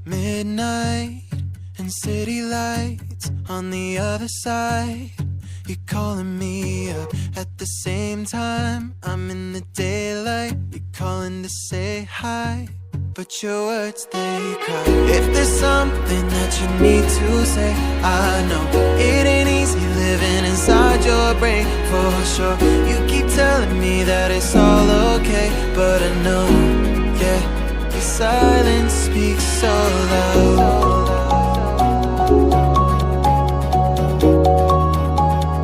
Midnight and city lights on the other side. You're calling me up at the same time. I'm in the daylight. You're calling to say hi, but your words, they cry. If there's something that you need to say, I know it ain't easy living inside your brain, for sure. You keep telling me that it's all okay, but I know, yeah, your silence speaks so loud.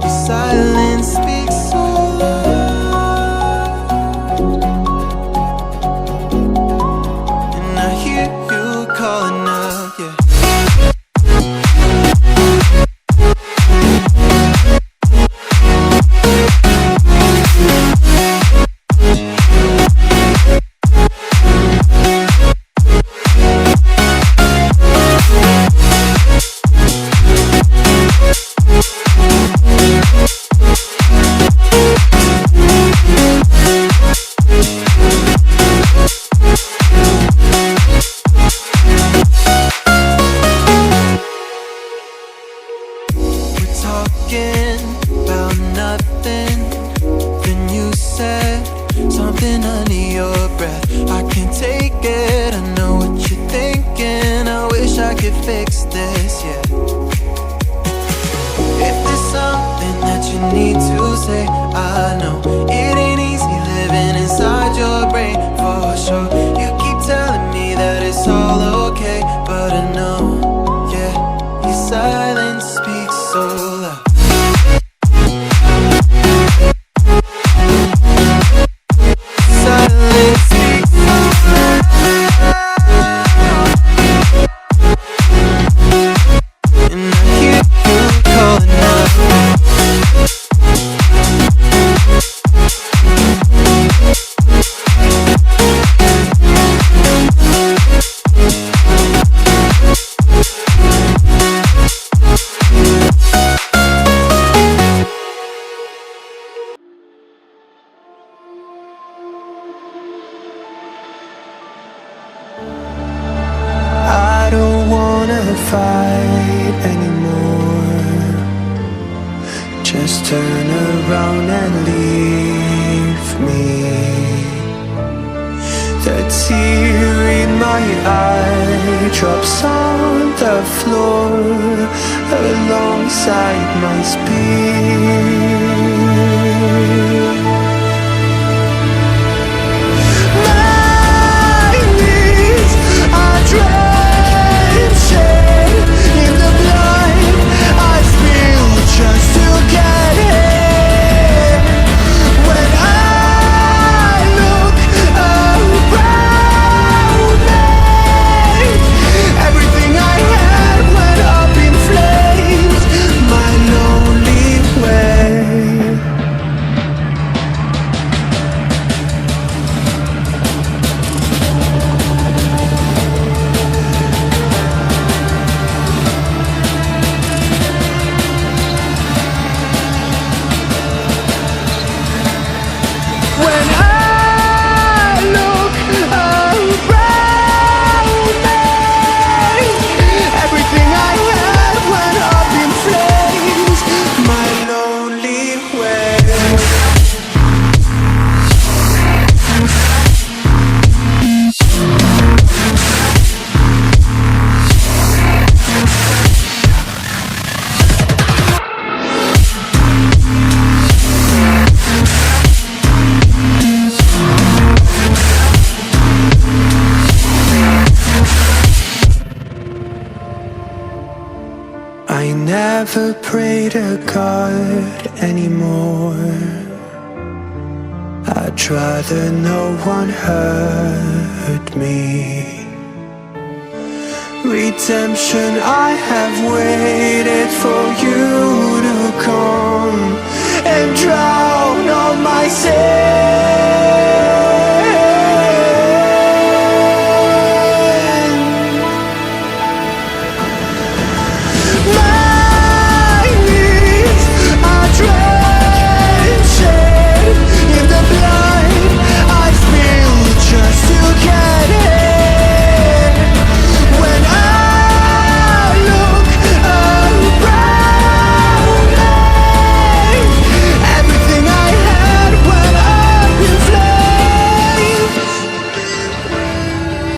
Your silence speaks so loud, and I hear you calling up, yeah. Talking about nothing, then you said something under your breath. I can't take it, I know what you're thinking. I wish I could fix this, yeah. If there's something that you need to say, I know it ain't easy living inside your brain, for sure. You keep telling me that it's all okay, but I know, yeah, your silence speaks so loud. I don't wanna fight anymore. Just turn around and leave me. The tear in my eye drops on the floor alongside my spear. My knees are drenching in the blood I spilled just to get here. When I look around me, everything I had went up in flames. My lonely way. When I look around me, everything I had went up in flames. My lonely way. I never pray to God anymore. I'd rather no one hurt me. Redemption, I have waited for you to come and drown all my sins.